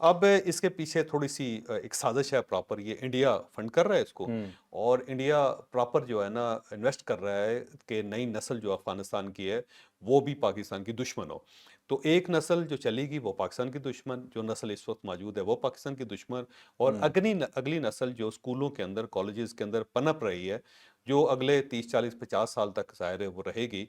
اب اس کے پیچھے تھوڑی سی ایک سازش ہے پراپر، یہ انڈیا فنڈ کر رہا ہے اس کو، اور انڈیا پراپر جو ہے نا انویسٹ کر رہا ہے کہ نئی نسل جو افغانستان کی ہے وہ بھی پاکستان کی دشمن ہو. تو ایک نسل جو چلے گی وہ پاکستان کی دشمن، جو نسل اس وقت موجود ہے وہ پاکستان کی دشمن، اور اگلی نسل جو اسکولوں کے اندر کالجز کے اندر پنپ رہی ہے، جو اگلے 30 40 50 سال تک ظاہر ہے وہ رہے گی،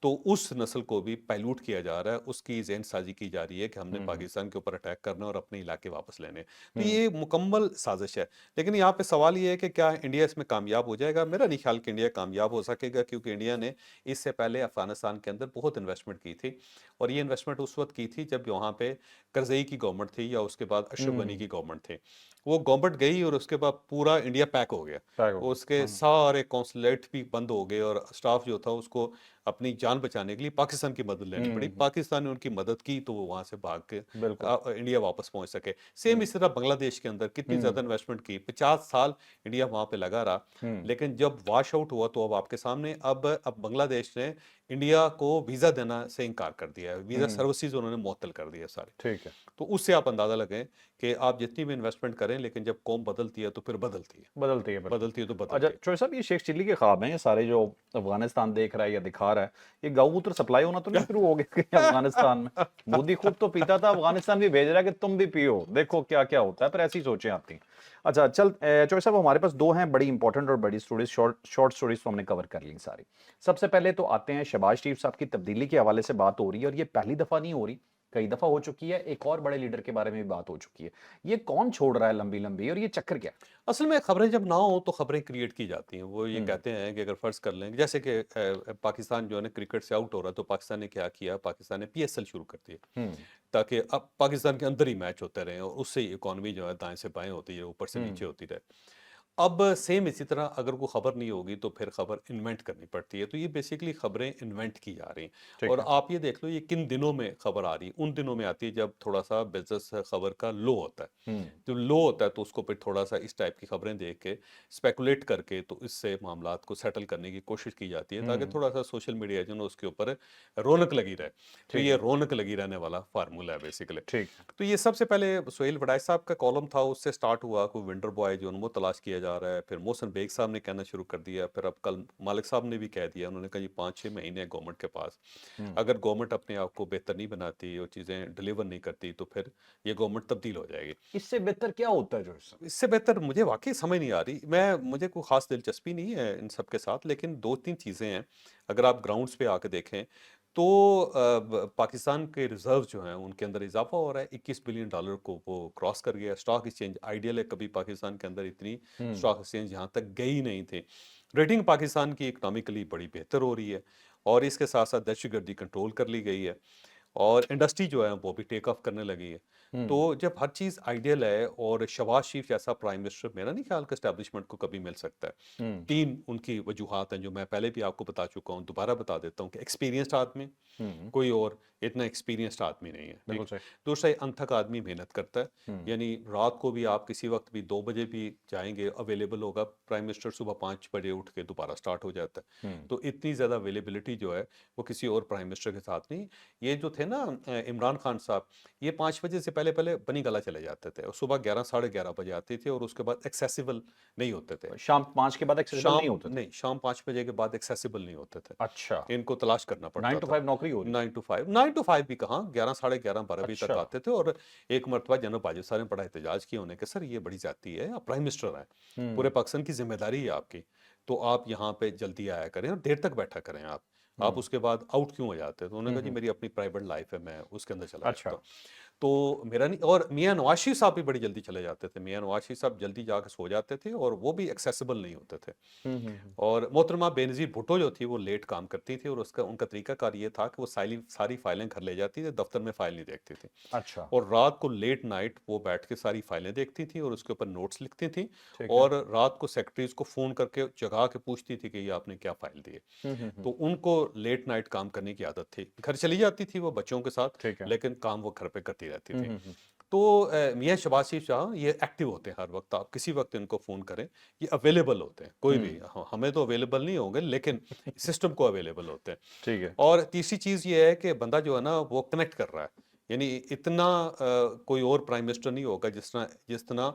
تو اس نسل کو بھی پائلوٹ کیا جا رہا ہے، اس کی ذہن سازی کی جا رہی ہے کہ ہم نے پاکستان کے اوپر اٹیک کرنا اور اپنے علاقے واپس لینے. تو یہ مکمل سازش ہے. لیکن یہاں پہ سوال یہ ہے کہ کیا انڈیا اس میں کامیاب ہو جائے گا؟ میرا نہیں خیال کہ انڈیا کامیاب ہو سکے گا، کیونکہ انڈیا نے اس سے پہلے افغانستان کے اندر بہت انویسٹمنٹ کی تھی، اور یہ انویسٹمنٹ اس وقت کی تھی جب وہاں پہ کرزئی کی گورنمنٹ تھی، یا اس کے بعد اشرف غنی کی گورنمنٹ تھی. وہ گورنمنٹ گئی اور اس کے بعد پورا انڈیا پیک ہو گیا، اس کے سارے کونسلیٹ بھی بند ہو گئے، اور اسٹاف جو تھا اس کو اپنی جان بچانے کے لیے پاکستان کی مدد لینی پڑی. پاکستان نے ان کی مدد کی تو وہ وہاں سے بھاگ کے انڈیا واپس پہنچ سکے. سیم اس طرح بنگلہ دیش کے اندر کتنی زیادہ انویسٹمنٹ کی، 50 سال انڈیا وہاں پہ لگا رہا، لیکن جب واش آؤٹ ہوا تو اب آپ کے سامنے اب بنگلہ دیش نے انڈیا کو ویزا دینا سے انکار کر دیا ہے، ویزا سروسز انہوں نے معطل کر دیا سارے. ٹھیک ہے. تو اس سے آپ اندازہ لگیں کہ آپ جتنی بھی انویسٹمنٹ کریں، لیکن جب قوم بدلتی ہے تو پھر بدلتی ہے، بدلتی ہے بالکل. بدلتی ہے تو اچھا بدلتی ہے. چوہے صاحب، یہ شیخ چلی کے خواب ہیں یہ سارے جو افغانستان دیکھ رہا ہے یا دکھا رہا ہے، یہ گاؤں سپلائی ہونا تو نہیں شروع ہو گیا کہ افغانستان میں مودی خود تو پیتا تھا، افغانستان بھی بھیج رہا ہے کہ تم بھی پیو، دیکھو کیا کیا ہوتا ہے. پھر ایسی سوچیں آتی ہیں. اچھا چل چوہے صاحب، ہمارے پاس دو ہیں بڑی امپورٹنٹ اور بڑی سٹوریز، شارٹ سٹوریز تو ہم نے کور کر لی ساری. سب سے پہلے تو آتے ہیں شہباز شریف صاحب کی تبدیلی کے حوالے سے بات ہو رہی ہے، اور یہ پہلی دفعہ نہیں ہو رہی، کئی دفعہ ہو چکی ہے. ایک اور بڑے لیڈر کے بارے میں بھی بات ہو چکی ہے. یہ کون چھوڑ رہا ہے لمبی لمبی، اور یہ چکر کیا؟ اصل میں خبریں جب نہ ہوں تو خبریں کریٹ کی جاتی ہیں. وہ یہ کہتے ہیں کہ اگر فرض کر لیں جیسے کہ پاکستان جو ہے نا کرکٹ سے آؤٹ ہو رہا ہے، تو پاکستان نے کیا کیا، پاکستان نے پی ایس ایل شروع کر دیا، تاکہ اب پاکستان کے اندر ہی میچ ہوتے رہیں، اور اس سے اکانومی جو ہے دائیں سے بائیں ہوتی ہے، اوپر سے نیچے ہوتی رہے. اب سیم اسی طرح اگر کوئی خبر نہیں ہوگی تو پھر خبر انوینٹ کرنی پڑتی ہے. تو یہ بیسیکلی خبریں انوینٹ کی جا رہی ہیں. اور آپ یہ دیکھ لو یہ کن دنوں میں خبر آ رہی ہے. ان دنوں میں آتی ہے جب تھوڑا سا بزنس خبر کا لو ہوتا ہے. جو لو ہوتا ہے تو اس کو پھر تھوڑا سا اس ٹائپ کی خبریں دیکھ کے اسپیکولیٹ کر کے تو اس سے معاملات کو سیٹل کرنے کی کوشش کی جاتی ہے، تاکہ تھوڑا سا سوشل میڈیا جو ہے اس کے اوپر رونق لگی رہے. تو یہ رونق لگی رہنے والا فارمولہ ہے بیسیکلی. تو یہ سب سے پہلے سہیل وڈائچ صاحب کا کالم تھا، اس سے سٹارٹ ہوا. کوئی ونڈر بوائے جو وہ تلاش کیا جا رہا ہے. پھر محسن بیگ صاحب نے کہنا شروع کر دیا. پھر اب کل مالک صاحب نے بھی کہہ دیا، انہوں نے کہا جی 5 6 مہینے گورنمنٹ کے پاس، اگر گورنمنٹ اپنے آپ کو بہتر نہیں بناتی اور چیزیں ڈلیور نہیں کرتی تو پھر یہ گورنمنٹ تبدیل ہو جائے گی. اس سے بہتر کیا ہوتا ہے جو اس سے بہتر مجھے واقعی سمجھ نہیں آ رہی. مجھے کوئی خاص دلچسپی نہیں ہے ان سب کے ساتھ، لیکن 2 3 چیزیں ہیں. اگر آپ گراؤنڈز پہ آ کے دیکھیں تو پاکستان کے ریزرو جو ہیں ان کے اندر اضافہ ہو رہا ہے. $21 بلین کو وہ کراس کر گیا. اسٹاک ایکسچینج آئیڈیل ہے، کبھی پاکستان کے اندر اتنی اسٹاک ایکسچینج یہاں تک گئی نہیں تھی. ریٹنگ پاکستان کی اکنامکلی بڑی بہتر ہو رہی ہے، اور اس کے ساتھ ساتھ دہشت گردی کنٹرول کر لی گئی ہے، اور انڈسٹری جو ہے وہ بھی ٹیک آف کرنے لگی ہے. تو جب ہر چیز آئیڈیل ہے، اور شہباز شریف جیسا پرائم منسٹر میرا نہیں خیال کہ اسٹیبلشمنٹ کو کبھی مل سکتا ہے. 3 ان کی وجوہات ہیں جو میں پہلے بھی آپ کو بتا چکا ہوں، دوبارہ بتا دیتا ہوں کہ ایکسپیرینسڈ آدمی، کوئی اور اتنا ایکسپیرینسڈ آدمی نہیں ہے. بالکل صحیح. دوسرا انتھک آدمی محنت کرتا ہے، یعنی رات کو بھی آپ کسی وقت بھی 2 بجے بھی جائیں گے اویلیبل ہوگا پرائم منسٹر. صبح 5 بجے اٹھ کے دوبارہ سٹارٹ ہو جاتا ہے. تو اتنی زیادہ اویلیبلٹی جو ہے وہ کسی اور پرائم منسٹر کے ساتھ نہیں. یہ جو تھے نا عمران خان صاحب، یہ 5 بجے سے پہلے بنی گلا چلے جاتے تھے، اور صبح 11 11:30 بجے آتے تھے، اور اس کے بعد ایکسیسیبل نہیں ہوتے تھے. شام 5 کے بعد ایکسیسیبل نہیں ہوتے تھے؟ نہیں، شام 5 بجے کے بعد ایکسیسیبل نہیں ہوتے تھے. اچھا. ان کو تلاش کرنا پڑتا 9 to تھا. 5 نوکری ہو رہی؟ 9 to 5 بھی کہاں، 11 11:30 12 بجے تک اچھا. آتے تھے. اور ایک مرتبہ جنرل باجوہ صاحب نے بڑا احتجاج کیا، انہیں کہ سر یہ بڑی زیادتی ہے، آپ پرائم منسٹر ہیں، پورے پاکستان کی ذمہ داری ہے آپ کی، تو آپ یہاں پہ جلدی آیا کریں اور دیر تک بیٹھا کریں. آپ اس کے بعد آؤٹ کیوں ہو جاتے ہیں؟ تو انہوں نے کہا جی میری اپنی پرائیویٹ لائف ہے، میں اس کے اندر چلا اچھا. جاتا ہوں. تو میرا نہیں. اور میاں نواز شریف صاحب بھی بڑی جلدی چلے جاتے تھے. میاں نواز شریف صاحب جلدی جا کے سو جاتے تھے، اور وہ بھی ایکسیسیبل نہیں ہوتے تھے. اور محترمہ بینظیر بھٹو جو تھی وہ لیٹ کام کرتی تھی، اور ان کا طریقہ کار یہ تھا کہ وہ ساری فائلیں گھر لے جاتی تھی، دفتر میں فائل نہیں دیکھتی تھی. اچھا. اور رات کو لیٹ نائٹ وہ بیٹھ کے ساری فائلیں دیکھتی تھیں، اور اس کے اوپر نوٹس لکھتی تھیں، اور رات کو سیکرٹریز کو فون کر کے جگا کے پوچھتی تھی کہ یہ آپ نے کیا فائل دی ہے. تو ان کو لیٹ نائٹ کام کرنے کی عادت تھی. گھر چلی جاتی تھی وہ بچوں کے ساتھ، لیکن کام وہ گھر پہ کرتی رہتی تھی. تو میاں شہباز شریف صاحب یہ ایکٹیو ہوتے ہیں ہر وقت. آپ کسی وقت ان کو فون کریں، یہ اویلیبل ہوتے ہیں. کوئی بھی، ہمیں تو اویلیبل نہیں ہوں گے لیکن سسٹم کو اویلیبل ہوتے ہیں. ٹھیک ہے. اور تیسری چیز یہ ہے کہ بندہ جو ہے نا وہ کنیکٹ کر رہا ہے. یعنی اتنا کوئی اور پرائم منسٹر نہیں ہوگا جس طرح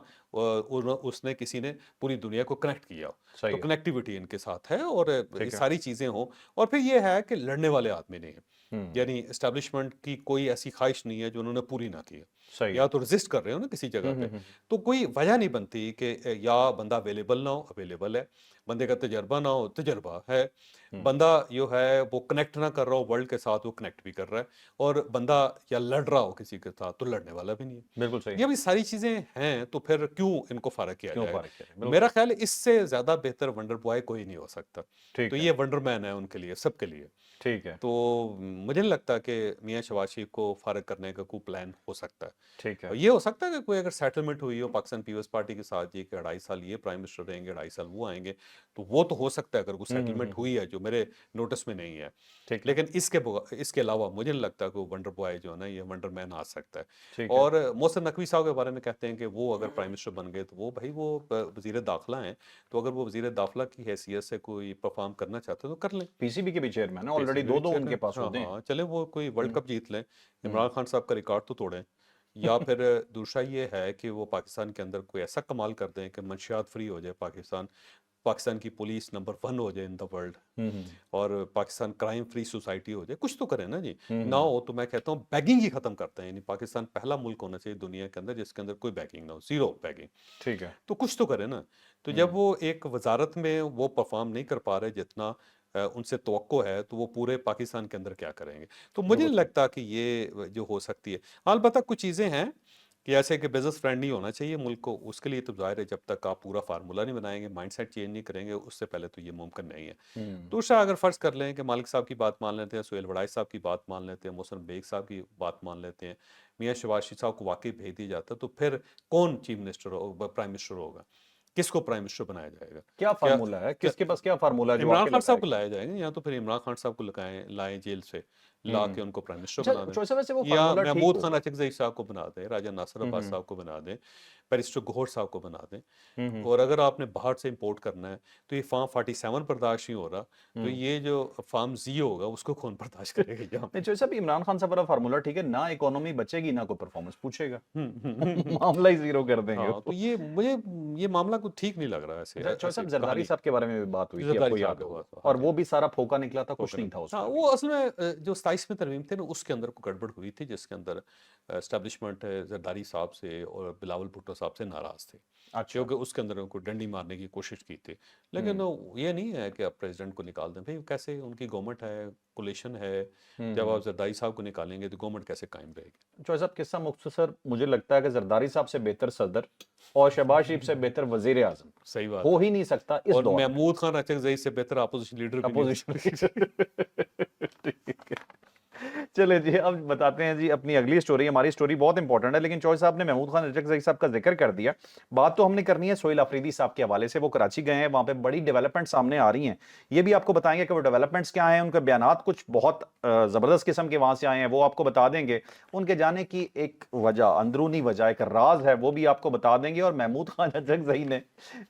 اس نے کسی نے پوری دنیا کو کنیکٹ کیا ہو. صحیح تو ہے. کنیکٹیوٹی ان کے ساتھ ہے اور یہ ٹھیک ہے. ساری چیزیں ہوں. اور پھر یہ ہے کہ لڑنے والے آدمی نہیں ہیں. ہوں. یعنی اسٹیبلشمنٹ کی کوئی ایسی خواہش نہیں ہے جو انہوں نے پوری نہ کی ہے. صحیح ہے. یا تو ریزسٹ کر رہے ہو نا کسی جگہ پہ, تو کوئی وجہ نہیں بنتی کہ یا بندہ اویلیبل نہ ہو, اویلیبل ہے. بندے کا تجربہ نہ ہو, تجربہ ہے. بندہ جو ہے وہ کنیکٹ نہ کر رہا ہو ورلڈ کے ساتھ, وہ کنیکٹ بھی کر رہا ہے. اور بندہ یا لڑ رہا ہو کسی کے ساتھ تو لڑنے والا بھی نہیں ہے. بالکل صحیح. یہ بھی ساری چیزیں ہیں, تو پھر کیوں ان کو فارغ کیا کیوں جائے گا؟ فارغ کریں؟ بالکل. میرا خیال ہے اس سے زیادہ بہتر ونڈر بوائے کوئی نہیں ہو سکتا. تو ٹھیک ہے. یہ ونڈر مین ہے ان کے لیے, سب کے لیے. ٹھیک ہے. تو مجھے نہیں لگتا کہ میاں شہباز شریف کو فارغ کرنے کا کوئی پلان ہو سکتا ہے. ٹھیک ہے. اور یہ ہو سکتا ہے کہ کوئی اگر سیٹلمنٹ ہوئی ہو پاکستان پیپلز پارٹی کے ساتھ جی کہ 2.5 سال یہ پرائم منسٹر رہیں گے, 2.5 سال وہ آئیں گے, تو وہ تو ہو سکتا ہے اگر کوئی سیٹلمنٹ ہوئی ہے جو میرے نوٹس میں نہیں ہے. ٹھیک ہے. لیکن اس کے علاوہ مجھے نہیں لگتا کہ وہ ونڈر بوائے جو ہے نا یہ ونڈر مین آ سکتا ہے. ٹھیک ہے. اور محسن نقوی صاحب کے بارے میں کہتے ہیں کہ وہ اگر پرائم منسٹر بن گئے تو وہ بھائی وہ وزیر داخلہ ہیں, تو اگر وہ وزیر داخلہ کی حیثیت سے کوئی پرفارم کرنا چاہتے ہیں تو کر لیں. پی سی بی کے بھی چیئرمین ہیں, آلریڈی PCB دو ان چیئرمین, کے پاس ہاں عہدے ہیں. ہاں چلیں وہ کوئی ورلڈ کپ جیت لیں, عمران خان صاحب کا ریکارڈ تو توڑیں. یا پھر دوسرا یہ ہے کہ وہ پاکستان کے اندر کوئی ایسا کمال کر دیں کہ منشیات فری ہو جائے پاکستان کی پولیس نمبر 1 ہو جائے ان دا ورلڈ, اور پاکستان کرائم فری سوسائٹی ہو جائے. کچھ تو کریں نا جی. نہ ہو تو میں کہتا ہوں بیگنگ ہی ختم کرتے ہیں. یعنی پاکستان پہلا ملک ہونا چاہیے دنیا کے اندر جس کے اندر کوئی بیگنگ نہ ہو, زیرو بیگنگ. ٹھیک ہے. تو کچھ تو کریں نا. تو جب وہ ایک وزارت میں وہ پرفارم نہیں کر پا رہے جتنا ان سے توقع ہے, تو وہ پورے پاکستان کے اندر کیا کریں گے؟ تو مجھے نہیں لگتا کہ یہ جو ہو سکتی ہے. البتہ کچھ چیزیں ہیں کہ ایسے کہ بزنس فرینڈلی ہونا چاہیے ملک کو, اس کے لیے تو ظاہر ہے جب تک آپ پورا فارمولہ نہیں بنائیں گے, مائنڈ سیٹ چینج نہیں کریں گے, اس سے پہلے تو یہ ممکن نہیں ہے. دوسرا اگر فرض کر لیں کہ مالک صاحب کی بات مان لیتے ہیں, سہیل وڑائی صاحب کی بات مان لیتے ہیں, محسن بیگ صاحب کی بات مان لیتے ہیں, میاں شہباز شریف صاحب کو واقعی بھیج دیا جاتا ہے, تو پھر کون چیف منسٹر پرائم منسٹر ہوگا؟ کس کو پرائم منسٹر بنایا جائے گا؟ کیا فارمولہ ہے, کس کے پاس کیا فارمولہ ہے جو آپ عمران کے خان صاحب لگائے کو گا؟ لایا جائے گا, یا تو پھر عمران خان صاحب کو لائیں جیل سے لا کے ان کو پرائم منسٹر اچھا بنا دیں, چوہدری صاحب ویسے وہ یا فارمولہ ٹھیک محمود خان ہوگا. اچکزئی صاحب کو بنا دیں, راجہ ناصر عباس صاحب کو بنا دیں, بیرسٹر گوہر صاحب کو بنا دیں. اور اگر آپ نے باہر سے امپورٹ کرنا ہے تو یہ فارم 47 برداشت نہیں ہو رہا, تو یہ جو فارم زی ہوگا اس کو کون برداشت کرے گا یہاں پہ؟ نہیں چوہدری صاحب, عمران خان صاحب والا فارمولہ ٹھیک ہے, نہ اکانومی بچے گی نہ کوئی پرفارمنس پوچھے گا, معاملہ ہی زیرو کر دیں گے. ہاں, تو یہ معاملہ کو ٹھیک نہیں لگ رہا ہے. چوہدری ایسے صاحب زرداری کہانی صاحب کے بارے میں بھی بات ہوئی تھی, آپ زرداری کو صاحب یاد کا ہوگا, ہوا تھا, اور ہاں وہ جی. بھی سارا پھوکا نکلا تھا, کچھ نہیں تھا اس ہاں, میں. وہ اصل میں جو 27ویں ترمیم تھے نا اس کے اندر کوئی گڑبڑ ہوئی تھی, جس کے اندر اسٹیبلشمنٹ زرداری صاحب سے اور بلاول بھٹو صاحب سے ناراض تھے, اچھا. کیونکہ اس کے اندر ان کو ڈنڈی مارنے کی کوشش کی تھی. لیکن یہ نہیں ہے کہ آپ پریزیڈنٹ کو نکال دیں. بھائی کیسے, ان کی گورنمنٹ ہے, کولیشن ہے, جب آپ زرداری صاحب کو نکالیں گے تو گورنمنٹ کیسے قائم رہے گی؟ چوہدری صاحب قصہ مختصر, مجھے لگتا ہے کہ زرداری صاحب سے بہتر صدر اور شہباز شریف سے بہتر وزیر اعظم صحیح بات ہو ہے. ہی نہیں سکتا اس اور دور میں. محمود خان اچکزئی سے بہتر اپوزیشن لیڈر بھی نہیں ہو اپوزیشن. چلے جی, اب بتاتے ہیں جی اپنی اگلی سٹوری. ہماری سٹوری بہت امپورٹنٹ ہے, لیکن چوہدری صاحب نے محمود خان اچکزئی صاحب کا ذکر کر دیا. بات تو ہم نے کرنی ہے سہیل آفریدی صاحب کے حوالے سے. وہ کراچی گئے ہیں, وہاں پہ بڑی ڈیولپمنٹ سامنے آ رہی ہیں. یہ بھی آپ کو بتائیں گے کہ وہ ڈیولپمنٹس کیا ہیں, ان کے بیانات کچھ بہت زبردست قسم کے وہاں سے آئے ہیں, وہ آپ کو بتا دیں گے. ان کے جانے کی ایک وجہ, اندرونی وجہ, ایک راز ہے, وہ بھی آپ کو بتا دیں گے. اور محمود خان اچکزئی نے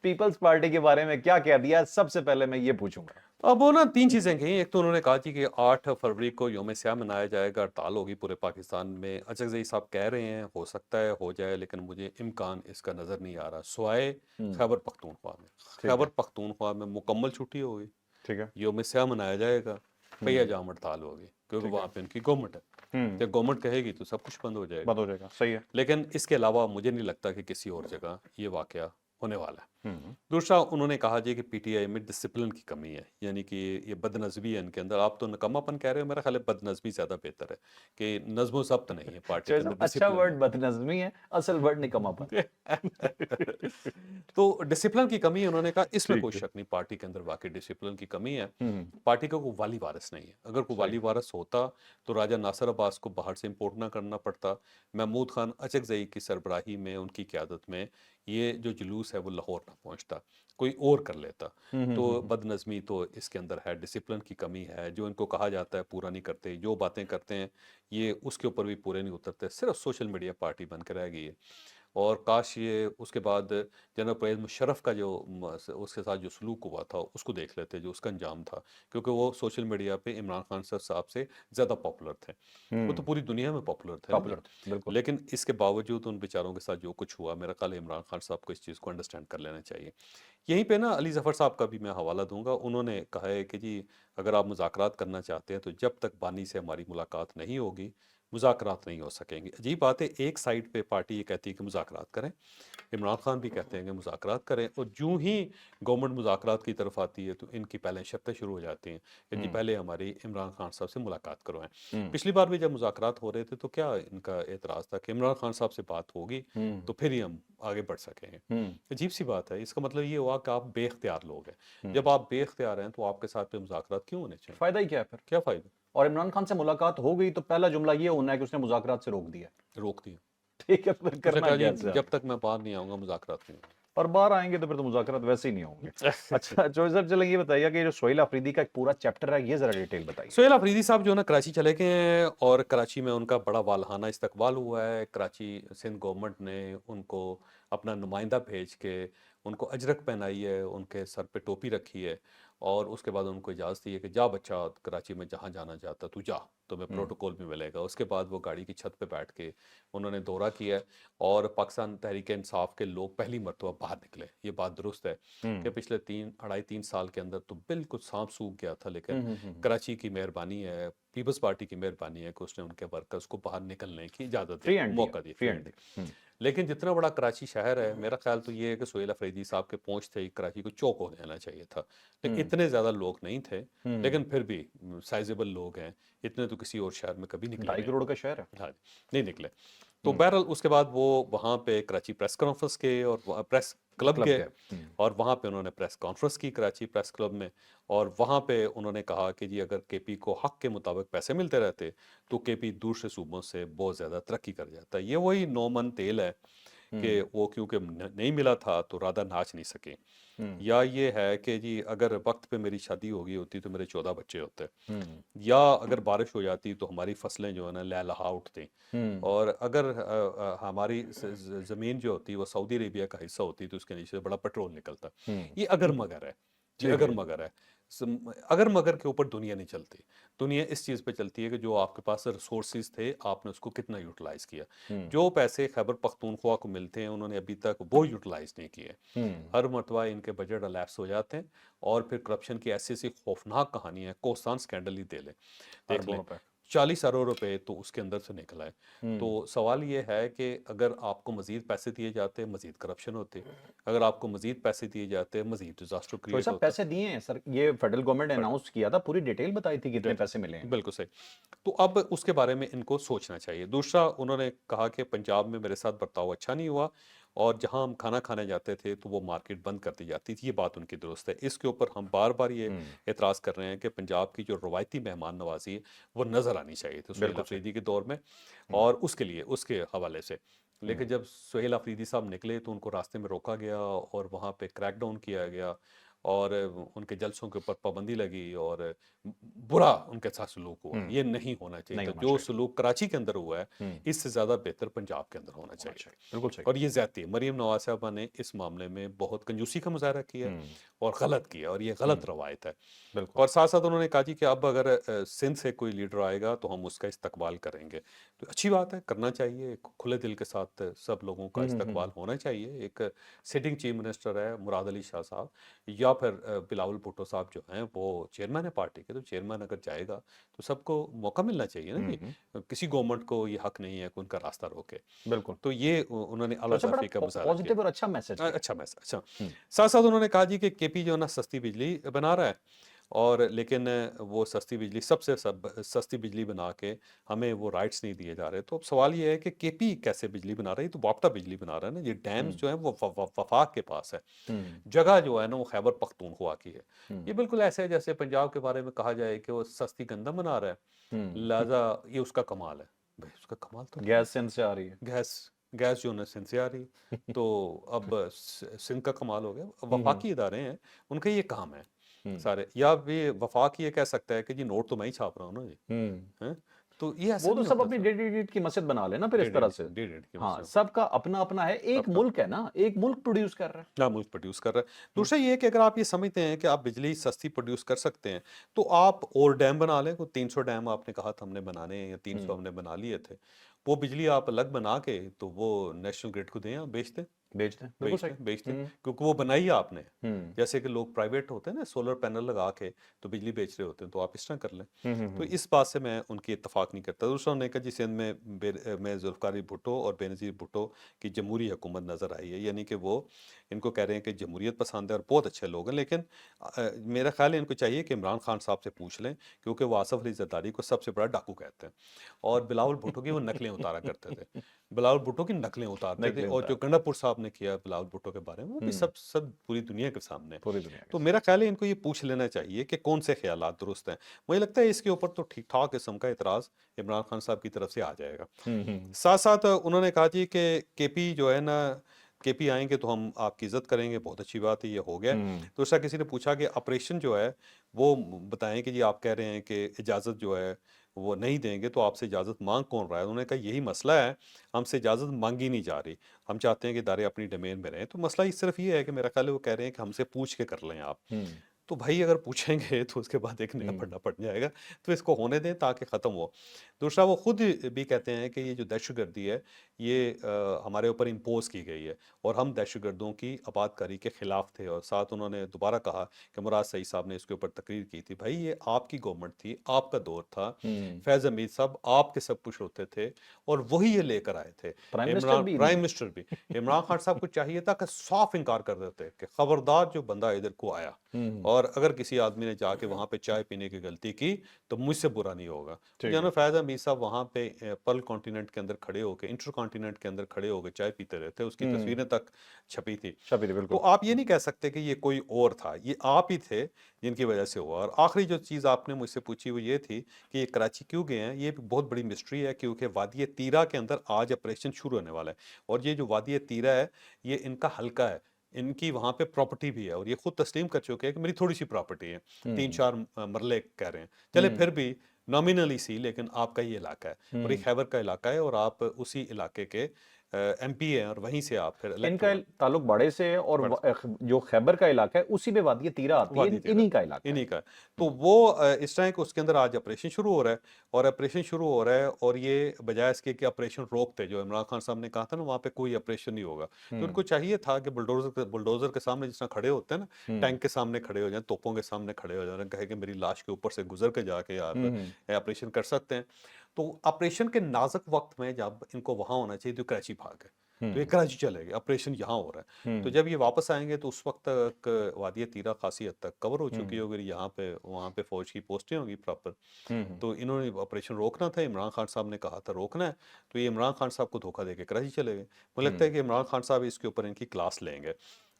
پیپلز پارٹی کے بارے میں کیا کہہ دیا, سب سے پہلے میں یہ پوچھوں گا. اب وہ نا 3 چیزیں کہیں. ایک تو انہوں نے کہا تھی کہ 8 فروری کو یوم سیاہ منایا جائے گا, ہڑتال ہوگی پورے پاکستان میں. اچکزئی صاحب کہہ رہے ہیں ہو سکتا ہے ہو جائے, لیکن مجھے امکان اس کا نظر نہیں آ رہا, سوائے خیبر پختونخوا میں. خیبر پختونخوا میں مکمل چھٹی ہوگی, ٹھیک ہے. یوم سیاہ منایا جائے گا, پہیا جام ہڑتال ہوگی, کیونکہ وہاں پہ ان کی گورنمنٹ ہے. جب گورنمنٹ کہے گی تو سب کچھ بند ہو جائے گا. بند ہو جائے گا, صحیح ہے. لیکن اس کے علاوہ مجھے نہیں لگتا کہ کسی اور جگہ یہ واقعہ ہونے والا ہے. دوسرا انہوں نے کہا جی کہ پی ٹی آئی میں ڈسپلن کی کمی ہے, یعنی کہ یہ بد نظمی ہے ان کے اندر. آپ تو نکما پن کہہ رہے ہو, میرا خیال ہے بد نظمی زیادہ بہتر ہے, کہ نظم و ضبط نہیں ہے پارٹی کے اندر. اچھا ورڈ بد نظمی ہے, اصل ورڈ نکما پن. تو ڈسپلن کی کمی انہوں نے کہا, اس میں کوئی شک نہیں, پارٹی کے اندر واقعی ڈسپلن کی کمی ہے. پارٹی کا کوئی والی وارث نہیں ہے. اگر کوئی والی وارث ہوتا تو راجہ ناصر عباس کو باہر سے امپورٹ نہ کرنا پڑتا. محمود خان اچکزئی کی سربراہی میں, ان کی قیادت میں یہ جو جلوس ہے وہ لاہور نہ پہنچتا, کوئی اور کر لیتا. تو بد نظمی تو اس کے اندر ہے, ڈسپلن کی کمی ہے, جو ان کو کہا جاتا ہے پورا نہیں کرتے, جو باتیں کرتے ہیں یہ اس کے اوپر بھی پورے نہیں اترتے, صرف سوشل میڈیا پارٹی بن کے رہ گئی ہے. اور کاش یہ اس کے بعد جنرل پرویز مشرف کا جو اس کے ساتھ جو سلوک ہوا تھا اس کو دیکھ لیتے، جو اس کا انجام تھا، کیونکہ وہ سوشل میڈیا پہ عمران خان صاحب سے زیادہ پاپولر تھے، وہ تو پوری دنیا میں پاپولر تھے نا جی۔ پاپولر تھے بالکل. لیکن اس کے باوجود ان بیچاروں کے ساتھ جو کچھ ہوا، میرا خیال ہے عمران خان صاحب کو اس چیز کو انڈرسٹینڈ کر لینا چاہیے۔ یہیں پہ نا علی ظفر صاحب کا بھی میں حوالہ دوں گا، انہوں نے کہا ہے کہ جی اگر آپ مذاکرات کرنا چاہتے ہیں تو جب تک بانی سے ہماری ملاقات نہیں ہوگی مذاکرات نہیں ہو سکیں گے۔ عجیب بات ہے، ایک سائڈ پہ پارٹی یہ کہتی ہے کہ مذاکرات کریں، عمران خان بھی کہتے ہیں کہ مذاکرات کریں، اور جو ہی گورنمنٹ مذاکرات کی طرف آتی ہے تو ان کی پہلے شرطیں شروع ہو جاتی ہیں کہ جی پہلے ہماری عمران خان صاحب سے ملاقات کروائیں۔ پچھلی بار بھی جب مذاکرات ہو رہے تھے تو کیا ان کا اعتراض تھا کہ عمران خان صاحب سے بات ہوگی تو پھر ہی ہم آگے بڑھ سکیں گے۔ عجیب سی بات ہے، اس کا مطلب یہ ہوا کہ آپ بے اختیار لوگ ہیں۔ جب آپ بے اختیار ہیں تو آپ کے ساتھ پہ مذاکرات کیوں ہونے چاہیے؟ فائدہ ہی کیا ہے پھر؟ کیا فائدہ؟ اور عمران خان سے ملاقات ہو گئی تو پہلا جملہ یہ ہونا ہے کہ اس نے مذاکرات سے روک دیا. روک دیا، ٹھیک ہے، پھر اس نے کرنا کہا کیا جی سے جب تک میں باہر نہیں آؤں گا مذاکرات نہیں ہوں اور باہر آئیں گے تو پھر تو مذاکرات ویسے ہی نہیں ہوں گے. گے۔ اچھا چوہدری صاحب چلیں یہ بتائیے کہ جو سہیل آفریدی کا ایک پورا چیپٹر ہے یہ ذرا ڈیٹیل بتائیے. سہیل آفریدی صاحب جو ہے نا کراچی چلے گئے ہیں، اور کراچی میں ان کا بڑا والہانہ استقبال ہوا ہے۔ کراچی سندھ گورنمنٹ نے ان کو اپنا نمائندہ بھیج کے ان کو اجرک پہنائی ہے، ان کے سر پہ ٹوپی رکھی ہے، اور اس کے بعد ان کو اجازت دی ہے کہ جا بچہ کراچی میں جہاں جانا چاہتا تو جا، تمہیں پروٹوکول بھی ملے گا۔ اس کے بعد وہ گاڑی کی چھت پہ بیٹھ کے انہوں نے دورہ کیا ہے، اور پاکستان تحریک انصاف کے لوگ پہلی مرتبہ باہر نکلے۔ یہ بات درست ہے کہ پچھلے 3 سال کے اندر تو بالکل سانپ سوکھ گیا تھا، لیکن کراچی کی مہربانی ہے، پیپلز پارٹی کی مہربانی ہے کہ اس نے ان کے ورکرز کو باہر نکلنے کی اجازت دی، موقع دی، فری ہینڈ دی۔ لیکن جتنا بڑا کراچی شہر ہے، میرا خیال تو یہ ہے کہ سہیل آفریدی صاحب کے پہنچ تھے کراچی کو چوک ہو جانا چاہیے تھا، لیکن اتنے زیادہ لوگ نہیں تھے، لیکن پھر بھی سائزیبل لوگ ہیں، اتنے تو کسی اور شہر میں کبھی نکلے 2.5 کروڑ کا شہر ہے. ہاں نہیں نکلے۔ تو بہرحال اس کے بعد وہ وہاں پہ کراچی پریس کانفرنس کے اور پریس کلب گئے، اور وہاں پہ انہوں نے پریس کانفرنس کی کراچی پریس کلب میں، اور وہاں پہ انہوں نے کہا کہ جی اگر کے پی کو حق کے مطابق پیسے ملتے رہتے تو کے پی دوسرے صوبوں سے بہت زیادہ ترقی کر جاتا ہے۔ یہ وہی 9 من تیل ہے کہ وہ کیونکہ نہیں ملا تھا تو رادہ ناچ نہیں سکے، یا یہ ہے کہ جی اگر وقت پہ میری شادی ہو گئی ہوتی تو میرے 14 بچے ہوتے، یا اگر بارش ہو جاتی تو ہماری فصلیں جو ہے نا لہلہا اٹھتی، اور اگر ہماری زمین جو ہوتی وہ سعودی عربیہ کا حصہ ہوتی تو اس کے نیچے سے بڑا پیٹرول نکلتا۔ یہ اگر مگر ہے جی، اگر مگر ہے، اگر مگر کے اوپر دنیا نہیں چلتی۔ دنیا اس چیز پہ چلتی ہے کہ جو آپ کے پاس ریسورسز تھے آپ نے اس کو کتنا یوٹیلائز کیا۔ جو پیسے خیبر پختونخوا کو ملتے ہیں انہوں نے ابھی تک وہ یوٹیلائز نہیں کیے۔ ہر مرتبہ ان کے بجٹ الیپس ہو جاتے ہیں، اور پھر کرپشن کی ایسی ایسی خوفناک کہانی ہے، کوستان سکینڈل ہی دے لیں، دیکھ لیں، 40 ارب روپے تو اس کے اندر سے نکلا ہے۔ تو سوال یہ ہے کہ اگر آپ کو مزید پیسے دیے جاتے مزید کرپشن ہوتے، اگر آپ کو مزید پیسے دیے جاتے مزید ڈیزاسٹر کریٹ ہوتا۔ پیسے دیے ہیں سر، یہ فیڈرل گورنمنٹ نے اناؤنس کیا تھا، پوری ڈیٹیل بتائی تھی کتنے پیسے ملے ہیں۔ بالکل صحیح۔ تو اب اس کے بارے میں ان کو سوچنا چاہیے۔ دوسرا انہوں نے کہا کہ پنجاب میں میرے ساتھ برتاؤ اچھا نہیں ہوا، اور جہاں ہم کھانا کھانے جاتے تھے تو وہ مارکیٹ بند کر دی جاتی تھی۔ یہ بات ان کی درست ہے، اس کے اوپر ہم بار بار یہ اعتراض کر رہے ہیں کہ پنجاب کی جو روایتی مہمان نوازی ہے وہ نظر آنی چاہیے تھی سہیل آفریدی کے دور میں، اور اس کے لیے اس کے حوالے سے۔ لیکن جب سہیل آفریدی صاحب نکلے تو ان کو راستے میں روکا گیا، اور وہاں پہ کریک ڈاؤن کیا گیا، اور ان کے جلسوں کے اوپر پابندی لگی، اور برا ان کے ساتھ سلوک ہوا۔ یہ نہیں ہونا چاہیے تھا۔ جو سلوک کراچی کے اندر ہوا ہے اس سے زیادہ بہتر پنجاب کے اندر ہونا چاہیے، بالکل صحیح۔ اور یہ زیادتی ہے۔ مریم نواز صاحبہ نے اس معاملے میں بہت کنجوسی کا مظاہرہ کیا اور غلط کیا، اور یہ غلط روایت ہے۔ اور ساتھ ساتھ انہوں نے کہا جی کہ اب اگر سندھ سے کوئی لیڈر آئے گا تو ہم اس کا استقبال کریں گے، تو اچھی بات ہے، کرنا چاہیے، کھلے دل کے ساتھ سب لوگوں کا استقبال ہونا چاہیے۔ ایک سٹنگ چیف منسٹر ہے مراد علی شاہ صاحب، یا پھر بلاول بھٹو صاحب جو ہیں وہ چیئرمین ہے پارٹی کے، تو چیئرمین اگر جائے گا تو سب کو موقع ملنا چاہیے نا جی۔ کسی گورنمنٹ کو یہ حق نہیں ہے کہ ان کا راستہ روکے۔ بالکل۔ تو یہ انہوں نے اعلیٰ ظفری کا مظاہرہ کیا، پازیٹیو اور اچھا میسج، اچھا میسج۔ اچھا، ساتھ ساتھ انہوں نے کہا جی کہ کے پی جو ہے نا سستی بجلی بنا رہا ہے، اور لیکن وہ سستی بجلی سب سے سستی بجلی بنا کے ہمیں وہ رائٹس نہیں دیے جا رہے۔ تو اب سوال یہ ہے کہ کے پی کیسے بجلی بنا رہی ہے؟ تو باپٹا بجلی بنا رہا ہے نا، یہ ڈیمز جو ہیں وہ وفاق کے پاس ہے، جگہ جو ہے نا وہ خیبر پختونخوا کی ہے۔ یہ بالکل ایسے ہے جیسے پنجاب کے بارے میں کہا جائے کہ وہ سستی گندم بنا رہا ہے، لہذا یہ اس کا کمال ہے۔ بھائی اس کا کمال تو گیس سندھ سے آ رہی ہے، گیس جو ہے سندھ سے آ رہی، تو اب سندھ کا کمال ہو گیا۔ وفاقی ادارے ہیں، ان کا یہ کام ہے سارے، یا بھی وفاق یہ کہہ سکتا ہے کہ جی نوٹ تو میں ہی چھاپ رہا ہوں نا جی، تو یہ ایسا وہ تو نہیں سب ہوتا اپنی تھا۔ ڈیڑھ ڈیڑھ کی مسجد بنا لینا پھر اس طرح سے. ڈیڑھ ڈیڑھ کی ہاں مسجد سب کا اپنا اپنا ہے, ایک سب کا ملک ہے نا, ایک ملک پروڈیوس کر رہا ہے. کیا ملک پروڈیوس کر رہا ہے۔ دوسرا یہ ہے کہ اگر آپ یہ سمجھتے ہیں کہ آپ بجلی سستی پروڈیوس کر سکتے ہیں تو آپ اور ڈیم بنا لیں. کوئی 300 ڈیم آپ نے کہا تھا ہم نے بنانے ہیں یا 300 ہم نے بنا لیے تھے. وہ بجلی آپ الگ بنا کے تو وہ نیشنل گریڈ کو دیں, آپ بیچ دیں. بیچتے ہیں, بالکل صحیح. بیچتے کیونکہ وہ بنائی آپ نے. ہوں جیسے کہ لوگ پرائیویٹ ہوتے ہیں نا, سولر پینل لگا کے تو بجلی بیچ رہے ہوتے ہیں, تو آپ اس طرح کر لیں. تو اس بات سے میں ان کی اتفاق نہیں کرتا. دوسرا انہوں نے کہا جی سندھ میں ذوالفقار علی بھٹو اور بے نظیر بھٹو کی جمہوری حکومت نظر آئی ہے, یعنی کہ وہ ان کو کہہ رہے ہیں کہ جمہوریت پسند ہے اور بہت اچھے لوگ ہیں. لیکن میرا خیال ہے ان کو چاہیے کہ عمران خان صاحب سے پوچھ لیں, کیونکہ وہ آصف علی زرداری کو سب سے بڑا ڈاکو کہتے ہیں اور بلاول بھٹو کی وہ نقلیں اتارا کرتے تھے. بلاول بھٹو کی نقلیں اتارتے تھے, اور جو گنڈا پور صاحب نے کیا بلاول بھٹو کے بارے میں وہ بھی سب پوری دنیا کے سامنے. پوری دنیا تو میرا خیال ہے ان کو یہ پوچھ لینا چاہیے کہ کون سے خیالات درست ہیں. مجھے لگتا ہے اس کے اوپر تو ٹھیک ٹھاک قسم کا اعتراض عمران خان صاحب کی طرف سے آ جائے گا. ساتھ ساتھ انہوں نے کہا جی کہ کے پی جو ہے نا, کے پی آئیں گے تو ہم آپ کی عزت کریں گے, بہت اچھی بات ہے, یہ ہو گیا. دوسرا کسی نے پوچھا کہ آپریشن جو ہے وہ بتائیں کہ جی آپ کہہ رہے ہیں کہ اجازت جو ہے وہ نہیں دیں گے, تو آپ سے اجازت مانگ کون رہا ہے؟ انہوں نے کہا یہی مسئلہ ہے, ہم سے اجازت مانگی نہیں جا رہی, ہم چاہتے ہیں کہ ادارے اپنی ڈومین میں رہیں. تو مسئلہ صرف یہ ہے کہ میرا خیال ہے وہ کہہ رہے ہیں کہ ہم سے پوچھ کے کر لیں آپ. تو بھائی اگر پوچھیں گے تو اس کے بعد ایک نیا پڑھنا پڑ جائے گا, تو اس کو ہونے دیں تاکہ ختم ہو. دوسرا وہ خود بھی کہتے ہیں کہ یہ جو دہشت گردی ہے یہ ہمارے اوپر امپوز کی گئی ہے اور ہم دہشت گردوں کی آباد کاری کے خلاف تھے. اور ساتھ انہوں نے دوبارہ کہا کہ مراد سعید صاحب نے اس کے اوپر تقریر کی تھی, بھائی یہ آپ کی گورنمنٹ تھی, آپ کا دور تھا, فیض حمید صاحب آپ کے سب کچھ ہوتے تھے اور وہی یہ لے کر آئے تھے. پرائم منسٹر بھی عمران خان صاحب کو چاہیے تھا کہ صاف انکار کر دیتے کہ خبردار جو بندہ ادھر کو آیا اور اگر کسی آدمی نے جا کے وہاں پہ چائے پینے کی غلطی کی تو مجھ سے برا نہیں ہوگا. جناب فیض حمید صاحب وہاں پہ پرل کانٹیننٹ کے اندر کھڑے ہو کے, انٹر کانٹیننٹ کے اندر کھڑے ہو کے چائے پیتے رہتے, اس کی تصویریں تک چھپی تھی. تو آپ یہ نہیں کہہ سکتے کہ یہ کوئی اور تھا, یہ آپ ہی تھے جن کی وجہ سے ہوا. اور آخری جو چیز آپ نے مجھ سے پوچھی وہ یہ تھی کہ یہ کراچی کیوں گئے ہیں. یہ بہت بڑی مسٹری ہے, کیونکہ وادی تیرا کے اندر آج آپریشن شروع ہونے والا ہے, اور یہ جو وادی تیرا ہے یہ ان کا حلقہ ہے, ان کی وہاں پہ پراپرٹی بھی ہے, اور یہ خود تسلیم کر چکے ہیں کہ میری تھوڑی سی پراپرٹی ہے, 3-4 مرلے کہہ رہے ہیں. چلے پھر بھی نامینلی سی, لیکن آپ کا یہ علاقہ ہے اور یہ خیبر کا علاقہ ہے, اور آپ اسی علاقے کے ایم پی ہیں, اور وہیں سے آپ پھر ان کا تعلق باڑے سے ہے, اور جو خیبر کا علاقہ ہے اسی میں وادی تیرا آتی ہے, انہی کا علاقہ انہی کا. تو وہ اس طرح کہ اس کے اندر آج آپریشن شروع ہو رہا ہے, اور آپریشن شروع ہو رہا ہے, اور یہ بجائے اس کے کہ آپریشن روکتے, جو عمران خان صاحب نے کہا تھا نا وہاں پہ کوئی آپریشن نہیں ہوگا, تو ان کو چاہیے تھا کہ بلڈوزر کے سامنے جس طرح کھڑے ہوتے ہیں نا, ٹینک کے سامنے کھڑے ہو جائیں, توپوں کے سامنے کھڑے ہو جائیں, کہے کہ میری لاش کے اوپر سے گزر کے جا کے آپ آپریشن کر سکتے ہیں. تو آپریشن کے نازک وقت میں جب ان کو وہاں ہونا چاہیے تو کراچی بھاگ گئے, تو یہ کراچی چلے گئے, آپریشن یہاں ہو رہا ہے. تو جب یہ واپس آئیں گے تو اس وقت تک وادی تیرا خاصی حد تک کور ہو چکی ہوگی, یہاں پہ وہاں پہ فوج کی پوسٹیں ہوگی پراپر. تو انہوں نے آپریشن روکنا تھا, عمران خان صاحب نے کہا تھا روکنا ہے, تو یہ عمران خان صاحب کو دھوکہ دے کے کراچی چلے گئے. مجھے لگتا ہے کہ عمران خان صاحب اس کے اوپر ان کی کلاس لیں گے.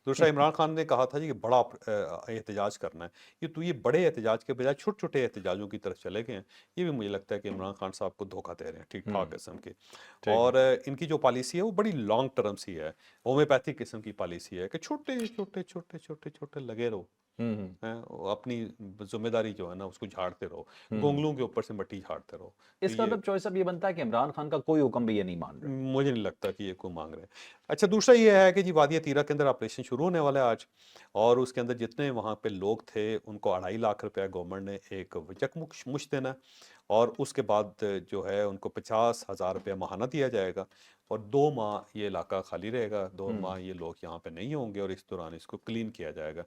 دوسرا عمران خان نے کہا تھا جی کہ بڑا احتجاج کرنا ہے, یہ بڑے احتجاج کے بجائے چھوٹے چھوٹے احتجاجوں کی طرف چلے گئے ہیں. یہ بھی مجھے لگتا ہے کہ عمران خان صاحب کو دھوکہ دے رہے ہیں ٹھیک ٹھاک قسم کی. اور ان کی جو پالیسی ہے وہ بڑی لانگ ٹرم سی ہے, ہومیوپیتھک قسم کی پالیسی ہے کہ چھوٹے چھوٹے چھوٹے چھوٹے چھوٹے لگے رہو, اپنی ذمہ داری جو ہے نا اس کو جھاڑتے رہو, گونگلوں کے اوپر سے مٹی جھاڑتے رہو. اس کا مطلب چوائس اب یہ بنتا ہے کہ عمران خان کا کوئی حکم بھی یہ نہیں مان رہا. مجھے نہیں لگتا کہ یہ کوئی مانگ رہے. اچھا دوسرا یہ ہے کہ جی وادی تیرا کے اندر آپریشن شروع ہونے والا ہے آج, اور اس کے اندر جتنے وہاں پہ لوگ تھے ان کو 2.5 لاکھ روپے گورنمنٹ نے ایک یکمشت دینا, اور اس کے بعد جو ہے ان کو 50,000 روپے ماہانہ دیا جائے گا, اور 2 ماہ یہ علاقہ خالی رہے گا, 2 ماہ یہ لوگ یہاں پہ نہیں ہوں گے, اور اس دوران اس کو کلین کیا جائے گا.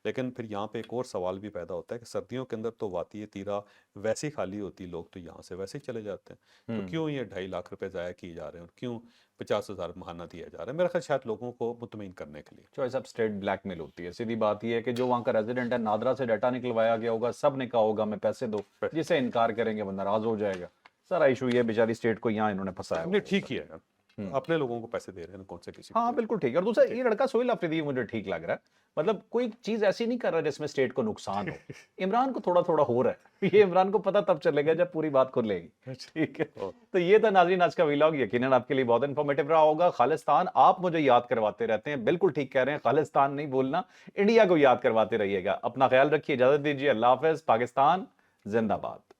لیکن پھر یہاں پہ ایک اور سوال بھی پیدا ہوتا ہے کہ سردیوں کے اندر تو وادی تیرا ویسے ہی خالی ہوتی, لوگ تو یہاں سے ویسے ہی چلے جاتے ہیں, تو کیوں یہ 2.5 لاکھ روپے ضائع کیے جا رہے ہیں, اور کیوں 50,000 ماہانہ دیا جا رہا ہے؟ میرا خیال شاید لوگوں کو مطمئن کرنے کے لیے. چوائس اب اسٹیٹ بلیک میل ہوتی ہے, سیدھی بات یہ ہے کہ جو وہاں کا ریزیڈنٹ ہے, نادرا سے ڈیٹا نکلوایا گیا ہوگا, سب نے کہا ہوگا میں پیسے دو, جسے انکار کریں گے وہ ناراض ہو جائے گا. سارا ایشو یہ بیچاری اسٹیٹ کو یہاں انہوں نے پھنسایا. نہیں ٹھیک ہی ہے, اپنے لوگوں کو پیسے دے رہے ہیں, کون سے کسی. ہاں بالکل ٹھیک ہے. اور دوسرا یہ لڑکا سہیل آفریدی مجھے ٹھیک لگ رہا ہے, مطلب کوئی چیز ایسی نہیں کر رہا جس میں اسٹیٹ کو نقصان ہو. عمران کو تھوڑا تھوڑا ہو رہا ہے, یہ عمران کو پتہ تب چلے گا جب پوری بات کھلے گی. ٹھیک ہے, تو یہ تھا ناظرین آج کا ویلاگ, یقیناً آپ کے لیے بہت انفارمیٹیو رہا ہوگا. خالصتان آپ مجھے یاد کرواتے رہتے ہیں, بالکل ٹھیک کہہ رہے ہیں, خالصتان نہیں بولنا, انڈیا کو یاد کرواتے رہیے گا. اپنا خیال رکھیے, اجازت دیجیے, اللہ حافظ. پاکستان زندہ باد.